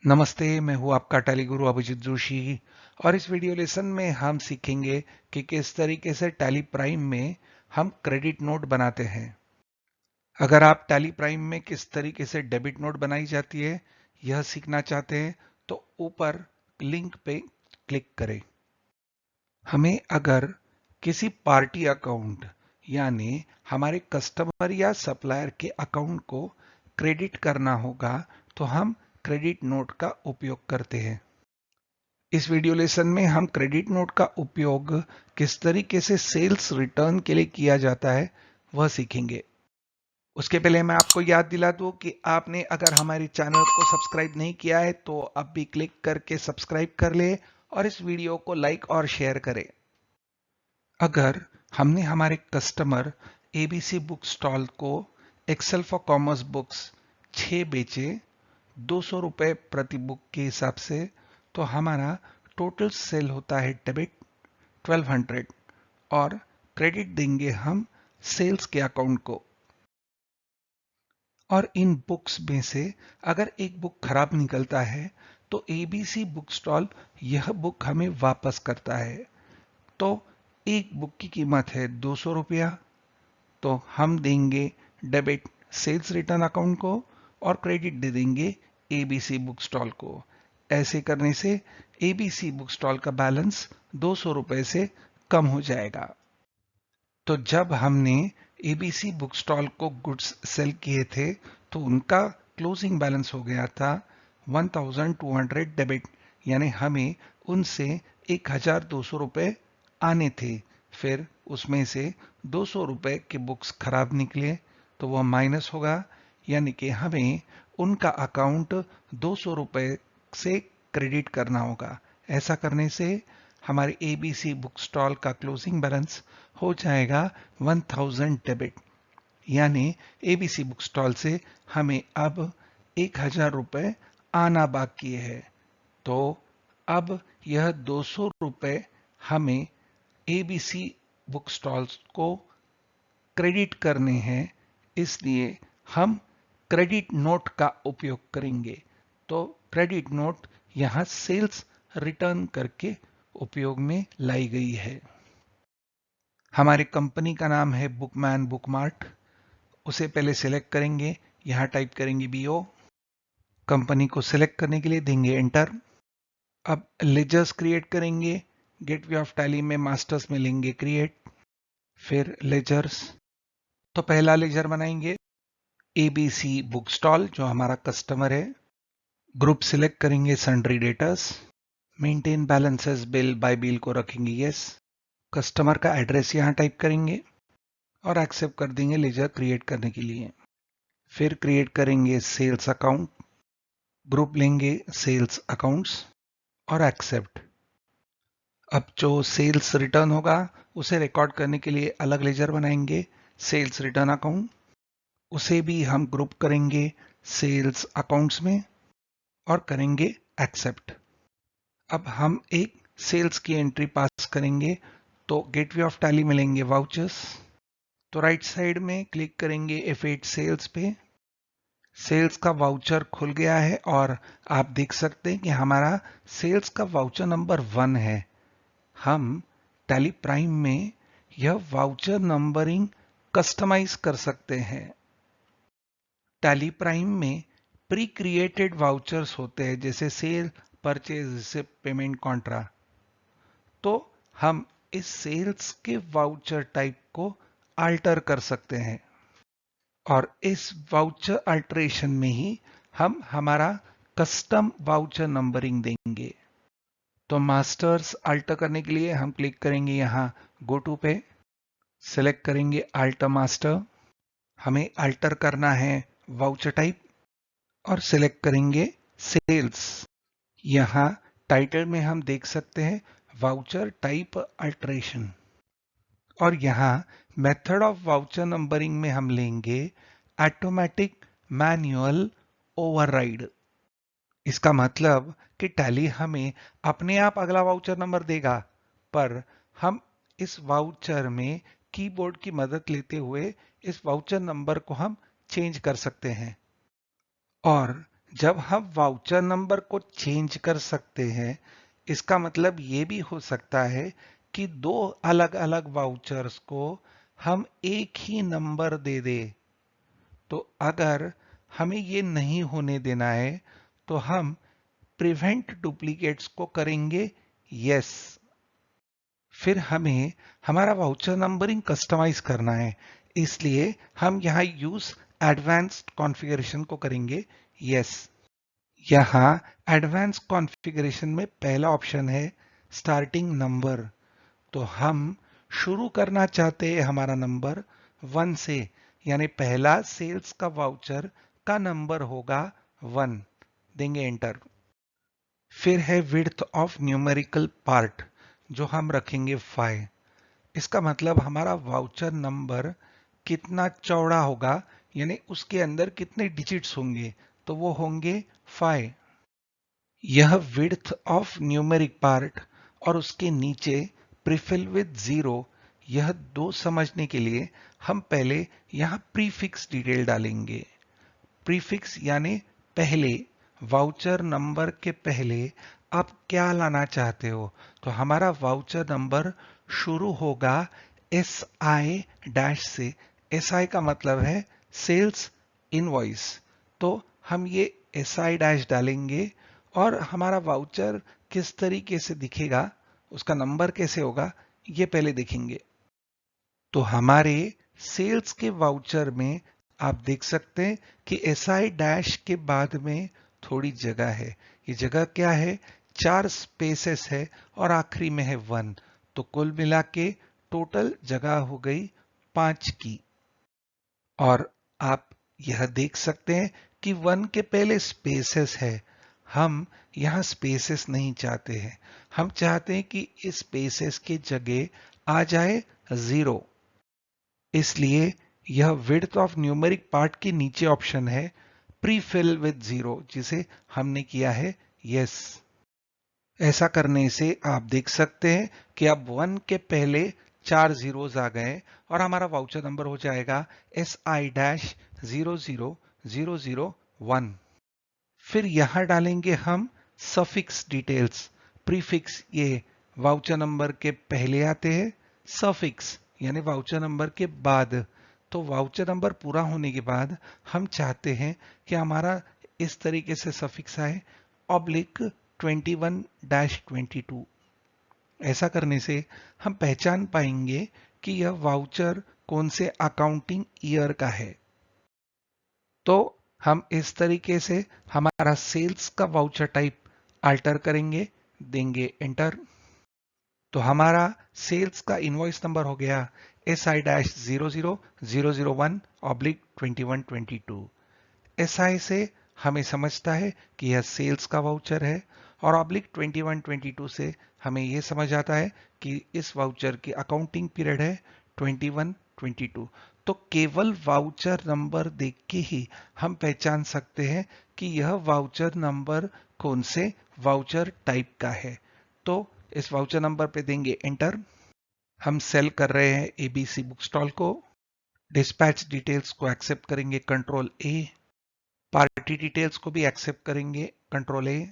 नमस्ते, मैं हूँ आपका टैली गुरु अभिजीत जोशी और इस वीडियो लेसन में हम सीखेंगे कि किस तरीके से टैली प्राइम में हम क्रेडिट नोट बनाते हैं। अगर आप टैली प्राइम में किस तरीके से डेबिट नोट बनाई जाती है यह सीखना चाहते हैं तो ऊपर लिंक पे क्लिक करें। हमें अगर किसी पार्टी अकाउंट यानी हमारे कस्टमर या सप्लायर के अकाउंट को क्रेडिट करना होगा तो हम क्रेडिट नोट का उपयोग करते हैं। इस वीडियो लेसन में हम क्रेडिट नोट का उपयोग किस तरीके से सेल्स रिटर्न के लिए किया जाता है वह सीखेंगे। उसके पहले मैं आपको याद दिला दूं कि आपने अगर हमारे चैनल को सब्सक्राइब नहीं किया है तो अब भी क्लिक करके सब्सक्राइब कर ले और इस वीडियो को लाइक और शेयर करें। अगर हमने हमारे कस्टमर एबीसी बुक स्टॉल को एक्सेल फॉर कॉमर्स बुक्स 6 बेचे 200 रुपए प्रति बुक के हिसाब से तो हमारा टोटल सेल होता है डेबिट 1200 और क्रेडिट देंगे हम सेल्स के अकाउंट को। और इन बुक्स में से अगर एक बुक खराब निकलता है तो एबीसी बुक स्टॉल यह बुक हमें वापस करता है। तो एक बुक की कीमत है 200 रुपया तो हम देंगे डेबिट सेल्स रिटर्न अकाउंट को और क्रेडिट दे देंगे एबीसी बुक स्टॉल को। ऐसे करने से एबीसी बुक स्टॉल का बैलेंस 200 रुपए से कम हो जाएगा। तो जब हमने एबीसी बुक स्टॉल को गुड्स सेल किए थे तो उनका क्लोजिंग बैलेंस हो गया था 1200 डेबिट, यानी हमें उनसे 1200 रुपए आने थे। फिर उसमें से 200 रुपए के बुक्स खराब निकले तो वह माइनस होगा, यानी कि हमें उनका अकाउंट 200 रुपए से क्रेडिट करना होगा। ऐसा करने से हमारे एबीसी बुक स्टॉल का क्लोजिंग बैलेंस हो जाएगा 1000 डेबिट, यानी एबीसी बुक स्टॉल से हमें अब 1000 रुपए आना बाकी है। तो अब यह 200 रुपए हमें एबीसी बुक स्टॉल्स को क्रेडिट करने हैं, इसलिए हम क्रेडिट नोट का उपयोग करेंगे। तो क्रेडिट नोट यहां सेल्स रिटर्न करके उपयोग में लाई गई है। हमारी कंपनी का नाम है बुकमैन बुकमार्ट। उसे पहले सिलेक्ट करेंगे, यहां टाइप करेंगे बीओ। कंपनी को सिलेक्ट करने के लिए देंगे एंटर। अब लेजर्स क्रिएट करेंगे, गेटवे ऑफ टैली में मास्टर्स में लेंगे क्रिएट, फिर लेजर्स। तो पहला लेजर बनाएंगे एबीसी बुक स्टॉल जो हमारा कस्टमर है। ग्रुप सिलेक्ट करेंगे sundry debtors, maintain balances bill bye bill को रखेंगे यस। कस्टमर का एड्रेस यहां टाइप करेंगे और एक्सेप्ट कर देंगे लेजर क्रिएट करने के लिए। फिर क्रिएट करेंगे सेल्स अकाउंट, ग्रुप लेंगे सेल्स अकाउंट्स और एक्सेप्ट। अब जो सेल्स रिटर्न होगा उसे रिकॉर्ड करने के लिए अलग लेजर बनाएंगे सेल्स रिटर्न अकाउंट, उसे भी हम ग्रुप करेंगे सेल्स अकाउंट्स में और करेंगे एक्सेप्ट। अब हम एक सेल्स की एंट्री पास करेंगे तो गेटवे ऑफ टैली में लेंगे वाउचर्स। तो राइट साइड में क्लिक करेंगे F8 सेल्स पे। सेल्स का वाउचर खुल गया है और आप देख सकते हैं कि हमारा सेल्स का वाउचर नंबर 1 है। हम टैली प्राइम में यह वाउचर नंबरिंग कस्टमाइज कर सकते हैं। टैली प्राइम में प्री क्रिएटेड वाउचर्स होते हैं जैसे sale, purchase, receipt, payment, contra. तो हम इस सेल्स के वाउचर टाइप को अल्टर कर सकते हैं और इस वाउचर अल्टरेशन में ही हम हमारा कस्टम वाउचर नंबरिंग देंगे। तो मास्टर्स अल्टर करने के लिए हम क्लिक करेंगे यहां गो टू पे, सिलेक्ट करेंगे अल्टर मास्टर। हमें अल्टर करना है वाउचर टाइप और सिलेक्ट करेंगे सेल्स। यहां टाइटल में हम देख सकते हैं वाउचर टाइप अल्टरेशन और यहां मेथड ऑफ वाउचर नंबरिंग में हम लेंगे ऑटोमेटिक मैन्युअल ओवरराइड। इसका मतलब कि टैली हमें अपने आप अगला वाउचर नंबर देगा, पर हम इस वाउचर में कीबोर्ड की मदद लेते हुए इस वाउचर नंबर को हम चेंज कर सकते हैं। और जब हम वाउचर नंबर को चेंज कर सकते हैं, इसका मतलब ये भी हो सकता है कि दो अलग अलग वाउचर्स को हम एक ही नंबर दे दें। तो अगर हमें ये नहीं होने देना है तो हम प्रिवेंट डुप्लीकेट्स को करेंगे यस। फिर हमें हमारा वाउचर नंबरिंग कस्टमाइज करना है, इसलिए हम यहाँ यूज एडवांस्ड कॉन्फ़िगरेशन को करेंगे यस। यहाँ एडवांस कॉन्फ़िगरेशन में पहला ऑप्शन है स्टार्टिंग नंबर। तो हम शुरू करना चाहते हैं हमारा नंबर 1 से, यानी पहला सेल्स का वाउचर का नंबर होगा 1। देंगे एंटर। फिर है विड्थ ऑफ न्यूमेरिकल पार्ट, जो हम रखेंगे 5। इसका मतलब हमारा वाउचर नंबर कितना चौड़ा होगा, यानी उसके अंदर कितने डिजिट्स होंगे, तो वो होंगे 5। यह विड्थ ऑफ न्यूमेरिक पार्ट और उसके नीचे प्रीफिल विद 0, यह दो समझने के लिए हम पहले यहां प्रीफिक्स डिटेल डालेंगे। प्रीफिक्स यानी पहले, वाउचर नंबर के पहले आप क्या लाना चाहते हो। तो हमारा वाउचर नंबर शुरू होगा SI डैश से। SI का मतलब है सेल्स इनवॉइस। तो हम ये SI डैश डालेंगे और हमारा वाउचर किस तरीके से दिखेगा, उसका नंबर कैसे होगा, ये पहले देखेंगे। तो हमारे सेल्स के वाउचर में आप देख सकते हैं कि SI डैश के बाद में थोड़ी जगह है। ये जगह क्या है, 4 स्पेसेस है और आखिरी में है 1। तो कुल मिला के टोटल जगह हो गई 5 की। और आप यह देख सकते हैं कि 1 के पहले स्पेसेस है। हम यहां स्पेसेस नहीं चाहते हैं, हम चाहते हैं कि इस स्पेसेस की जगह आ जाए 0। इसलिए यह विड्थ ऑफ न्यूमेरिक पार्ट के नीचे ऑप्शन है प्रीफिल विद 0, जिसे हमने किया है यस। ऐसा करने से आप देख सकते हैं कि अब 1 के पहले 4 जीरोस आ गए और हमारा वाउचर नंबर हो जाएगा SI डैश 00001। फिर यहां डालेंगे हम सफिक्स डिटेल्स। प्रीफिक्स ये वाउचर नंबर के पहले आते हैं, सफिक्स यानी वाउचर नंबर के बाद। तो वाउचर नंबर पूरा होने के बाद हम चाहते हैं कि हमारा इस तरीके से सफिक्स आए /21-22। ऐसा करने से हम पहचान पाएंगे कि यह वाउचर कौन से अकाउंटिंग ईयर का है। तो हम इस तरीके से हमारा सेल्स का वाउचर टाइप अल्टर करेंगे, देंगे एंटर। तो हमारा सेल्स का इनवॉइस नंबर हो गया SI-00001/2122। SI से हमें समझता है कि यह सेल्स का वाउचर है और /2122 से हमें यह समझ आता है कि इस वाउचर की अकाउंटिंग पीरियड है 21-22। तो केवल वाउचर नंबर देख के ही हम पहचान सकते हैं कि यह वाउचर नंबर कौन से वाउचर टाइप का है। तो इस वाउचर नंबर पे देंगे एंटर। हम सेल कर रहे हैं ABC बुक स्टॉल को। डिस्पैच डिटेल्स को एक्सेप्ट करेंगे Ctrl+A। पार्टी डिटेल्स को भी एक्सेप्ट करेंगे Ctrl+A।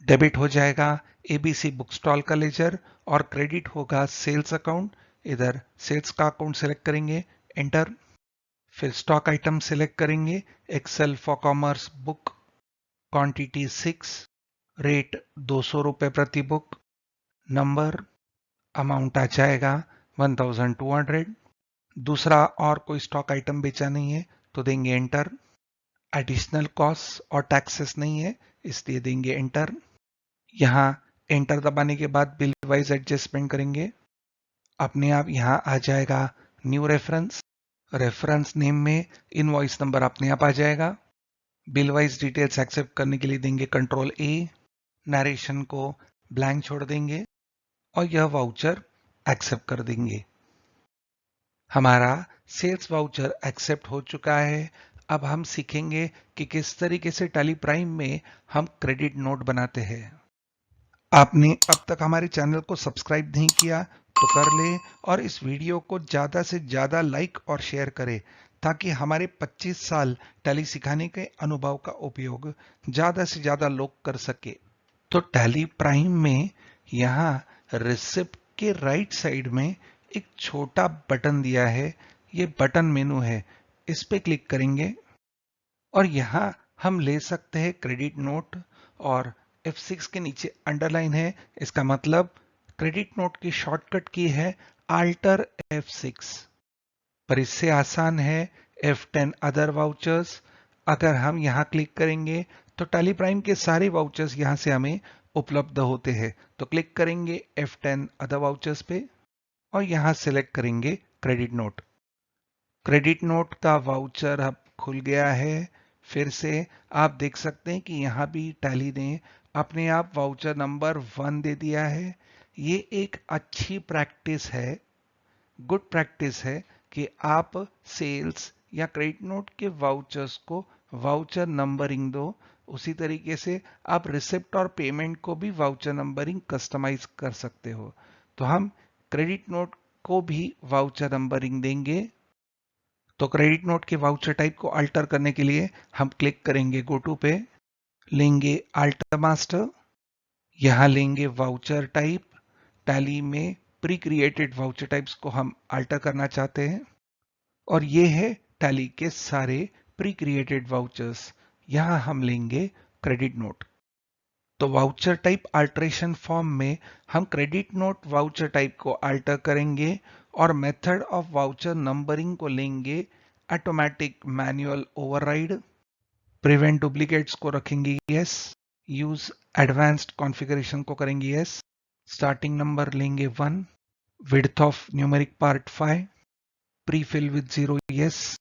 डेबिट हो जाएगा ABC बुक स्टॉल का लेजर और क्रेडिट होगा सेल्स अकाउंट। इधर सेल्स का अकाउंट सेलेक्ट करेंगे एंटर। फिर स्टॉक आइटम सेलेक्ट करेंगे Excel for commerce book, quantity 6, rate 200 रुपए प्रति बुक, नंबर, अमाउंट आ जाएगा 1200। दूसरा और कोई स्टॉक आइटम बेचा नहीं है तो देंगे एंटर। एडिशनल कॉस्ट और टैक्सेस नहीं है इसलिए देंगे एंटर। यहाँ एंटर दबाने के बाद बिल वाइज एडजस्टमेंट करेंगे, अपने आप यहाँ आ जाएगा न्यू रेफरेंस। रेफरेंस नेम में इनवॉइस नंबर अपने आप आ जाएगा। बिल वाइज डिटेल्स एक्सेप्ट करने के लिए देंगे Ctrl+A। नरेशन को ब्लैंक छोड़ देंगे और यह वाउचर एक्सेप्ट कर देंगे। हमारा सेल्स वाउचर एक्सेप्ट हो चुका है। अब हम सीखेंगे कि किस तरीके से टैली प्राइम में हम क्रेडिट नोट बनाते हैं। आपने अब तक हमारे चैनल को सब्सक्राइब नहीं किया तो कर ले और इस वीडियो को ज़्यादा से ज़्यादा लाइक और शेयर करें ताकि हमारे 25 साल टैली सिखाने के अनुभव का उपयोग ज्यादा से ज्यादा लोग कर सके। तो टैली प्राइम में यहाँ रिसिप्ट के राइट साइड में एक छोटा बटन दिया है, ये बटन मेनू है, इस पे क्लिक करेंगे और यहाँ हम ले सकते हैं क्रेडिट नोट, और F6 के नीचे अंडरलाइन है, इसका मतलब क्रेडिट नोट की शॉर्टकट की है Alt F6। पर इससे आसान है F10 अदर वाउचर्स। अगर हम यहाँ क्लिक करेंगे तो टैली प्राइम के सारे वाउचर्स यहाँ से हमें उपलब्ध होते हैं। तो क्लिक करेंगे F10 अदर वाउचर्स पे और यहाँ सिलेक्ट करेंगे क्रेडिट नोट। क्रेडिट नोट का वाउचर अब खुल गया है। फिर से आप देख सकते हैं कि यहाँ भी टैली ने अपने आप वाउचर नंबर 1 दे दिया है। ये एक अच्छी प्रैक्टिस है, गुड प्रैक्टिस है कि आप सेल्स या क्रेडिट नोट के वाउचर्स को वाउचर नंबरिंग दो। उसी तरीके से आप रिसिप्ट और पेमेंट को भी वाउचर नंबरिंग कस्टमाइज कर सकते हो। तो हम क्रेडिट नोट को भी वाउचर नंबरिंग देंगे। तो क्रेडिट नोट के वाउचर टाइप को अल्टर करने के लिए हम क्लिक करेंगे गो टू पे, लेंगे अल्टर मास्टर, यहां लेंगे वाउचर टाइप। टैली में प्री क्रिएटेड वाउचर टाइप्स को हम अल्टर करना चाहते हैं और ये है टैली के सारे प्री क्रिएटेड वाउचर्स। यहां हम लेंगे क्रेडिट नोट। तो वाउचर टाइप अल्टरेशन फॉर्म में हम क्रेडिट नोट वाउचर टाइप को अल्टर करेंगे और मेथड ऑफ वाउचर नंबरिंग को लेंगे automatic manual override. Prevent duplicates को रखेंगे यस, यूज एडवांस्ड कॉन्फ़िगरेशन को करेंगे यस, स्टार्टिंग नंबर लेंगे 1, width of numeric part 5, pre fill with 0 yes.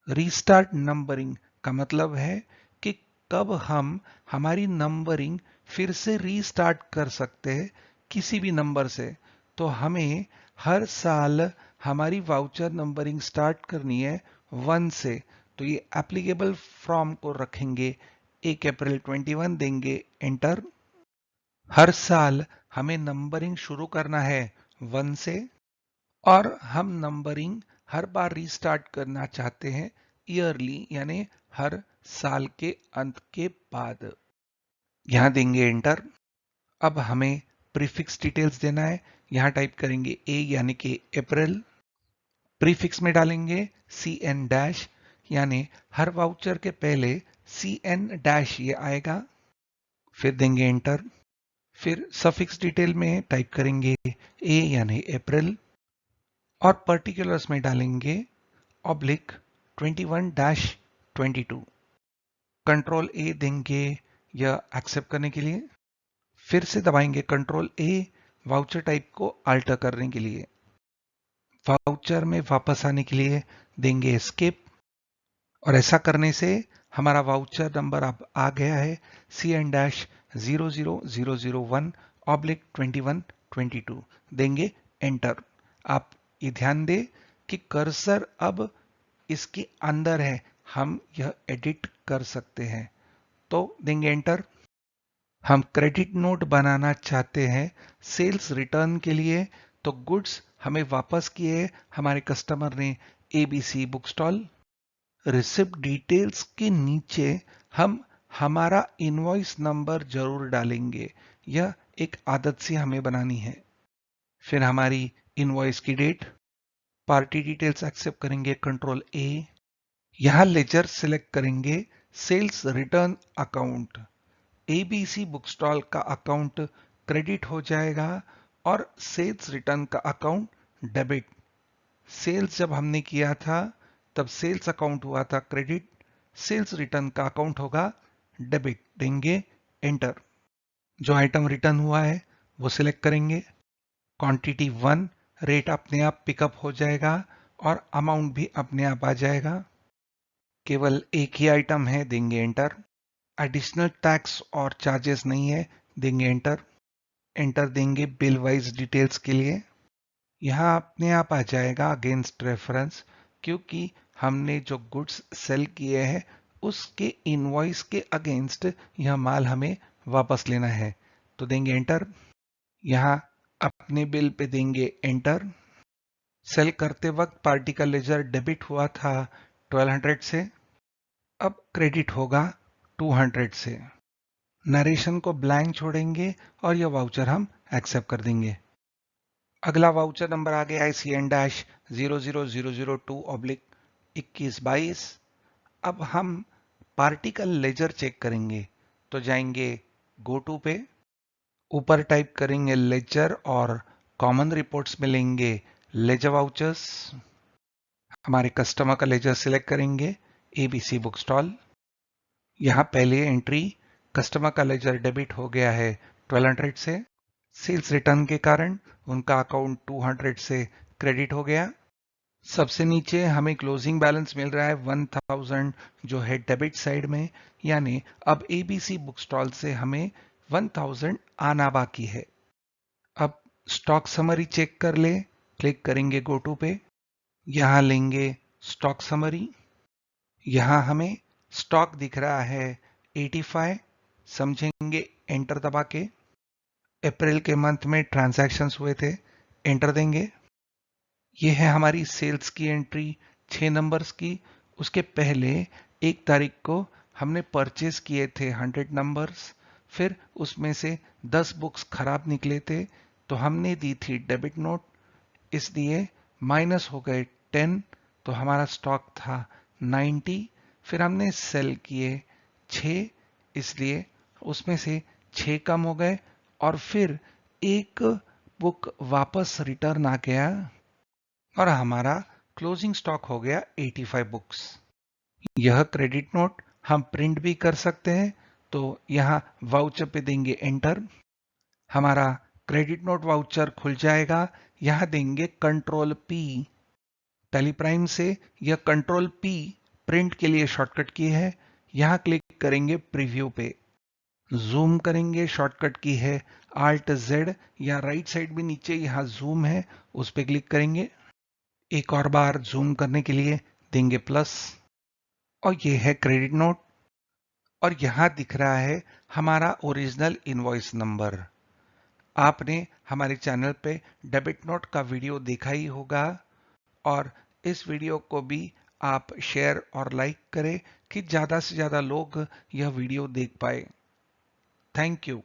Restart numbering का मतलब है कि कब हम हमारी नंबरिंग फिर से रीस्टार्ट कर सकते हैं किसी भी नंबर से। तो हमें हर साल हमारी वाउचर नंबरिंग स्टार्ट करनी है 1 से। तो ये एप्लीकेबल फ्रॉम को रखेंगे 1 अप्रैल 21, देंगे एंटर। हर साल हमें नंबरिंग शुरू करना है 1 से और हम नंबरिंग हर बार रीस्टार्ट करना चाहते हैं ईयरली, यानी हर साल के अंत के बाद। यहां देंगे एंटर। अब हमें प्रीफिक्स डिटेल्स देना है। यहां टाइप करेंगे ए यानी कि अप्रैल, प्रीफिक्स में डालेंगे CN डैश, यानी हर वाउचर के पहले CN डैश ये आएगा। फिर देंगे एंटर। फिर सफिक्स डिटेल में टाइप करेंगे ए यानी अप्रैल और पर्टिकुलर्स में डालेंगे ऑब्लिक 21-22। कंट्रोल ए देंगे यह एक्सेप्ट करने के लिए। फिर से दबाएंगे कंट्रोल ए वाउचर टाइप को अल्टर करने के लिए। वाउचर में वापस आने के लिए देंगे एस्केप और ऐसा करने से हमारा वाउचर नंबर अब आ गया है CN-00001/2122। देंगे एंटर। आप ये ध्यान दें कि कर्सर अब इसके अंदर है, हम यह एडिट कर सकते हैं। तो देंगे एंटर। हम क्रेडिट नोट बनाना चाहते हैं सेल्स रिटर्न के लिए। तो गुड्स हमें वापस किए हमारे कस्टमर ने ABC book stall. Receipt details के नीचे हम हमारा इनवॉइस नंबर जरूर डालेंगे, यह एक आदत सी हमें बनानी है। फिर हमारी इनवॉइस की डेट, पार्टी डिटेल्स एक्सेप्ट करेंगे कंट्रोल ए। यहां लेजर सिलेक्ट करेंगे sales return account. ABC book stall का अकाउंट क्रेडिट हो जाएगा और सेल्स रिटर्न का अकाउंट डेबिट। सेल्स जब हमने किया था तब सेल्स अकाउंट हुआ था क्रेडिट, सेल्स रिटर्न का अकाउंट होगा डेबिट। देंगे एंटर। जो आइटम रिटर्न हुआ है वो सिलेक्ट करेंगे, क्वांटिटी 1, रेट अपने आप पिकअप हो जाएगा और अमाउंट भी अपने आप आ जाएगा। केवल एक ही आइटम है, देंगे एंटर। एडिशनल टैक्स और चार्जेस नहीं है, देंगे एंटर। एंटर देंगे बिल वाइज डिटेल्स के लिए। यहाँ अपने आप आ जाएगा अगेंस्ट रेफरेंस, क्योंकि हमने जो गुड्स सेल किए हैं उसके इनवॉइस के अगेंस्ट यह माल हमें वापस लेना है। तो देंगे एंटर। यहाँ अपने बिल पे देंगे एंटर। सेल करते वक्त पार्टी का लेजर डेबिट हुआ था 1200 से। अब क्रेडिट होगा 200 से। नरेशन को ब्लैंक छोड़ेंगे और यह वाउचर हम एक्सेप्ट कर देंगे। अगला वाउचर नंबर आ गया है CN-00002/2122। अब हम पार्टिकल लेजर चेक करेंगे, तो जाएंगे गो टू पे, ऊपर टाइप करेंगे लेजर और कॉमन रिपोर्ट्स में लेंगे लेजर वाउचर्स। हमारे कस्टमर का लेजर सिलेक्ट करेंगे ABC बुक स्टॉल। यहां पहले एंट्री कस्टमर का लेजर डेबिट हो गया है 1200 से। सेल्स रिटर्न के कारण उनका अकाउंट 200 से क्रेडिट हो गया। सबसे नीचे हमें क्लोजिंग बैलेंस मिल रहा है 1000 जो है डेबिट साइड में, यानी अब ABC बुक स्टॉल से हमें 1000 आना बाकी है। अब स्टॉक समरी चेक कर ले, क्लिक करेंगे गो टू पे, यहां लेंगे स्टॉक समरी। यहां हमें स्टॉक दिख रहा है 85, समझेंगे एंटर दबा के। अप्रैल के मंथ में ट्रांजैक्शंस हुए थे, एंटर देंगे। यह है हमारी सेल्स की एंट्री 6 नंबर्स की। उसके पहले 1 तारीख को हमने परचेज किए थे 100 नंबर्स, फिर उसमें से 10 बुक्स खराब निकले थे, तो हमने दी थी डेबिट नोट, इसलिए माइनस हो गए 10, तो हमारा स्टॉक था 90। फिर हमने सेल किए 6, इसलिए उसमें से 6 कम हो गए, और फिर एक बुक वापस रिटर्न आ गया और हमारा क्लोजिंग स्टॉक हो गया 85 बुक्स। यह क्रेडिट नोट हम प्रिंट भी कर सकते हैं, तो यहां वाउचर पे देंगे एंटर, हमारा क्रेडिट नोट वाउचर खुल जाएगा। यहां देंगे कंट्रोल P, टैली प्राइम से यह कंट्रोल P प्रिंट के लिए शॉर्टकट की है। यहां क्लिक करेंगे प्रीव्यू पे, जूम करेंगे, शॉर्टकट की है Alt Z, या राइट साइड भी नीचे यहां जूम है, उस पर क्लिक करेंगे। एक और बार जूम करने के लिए देंगे प्लस, और ये है क्रेडिट नोट। और यहां दिख रहा है हमारा ओरिजिनल इनवॉइस नंबर। आपने हमारे चैनल पे डेबिट नोट का वीडियो देखा ही होगा, और इस वीडियो को भी आप शेयर और लाइक करें कि ज्यादा से ज्यादा लोग यह वीडियो देख पाए। Thank you.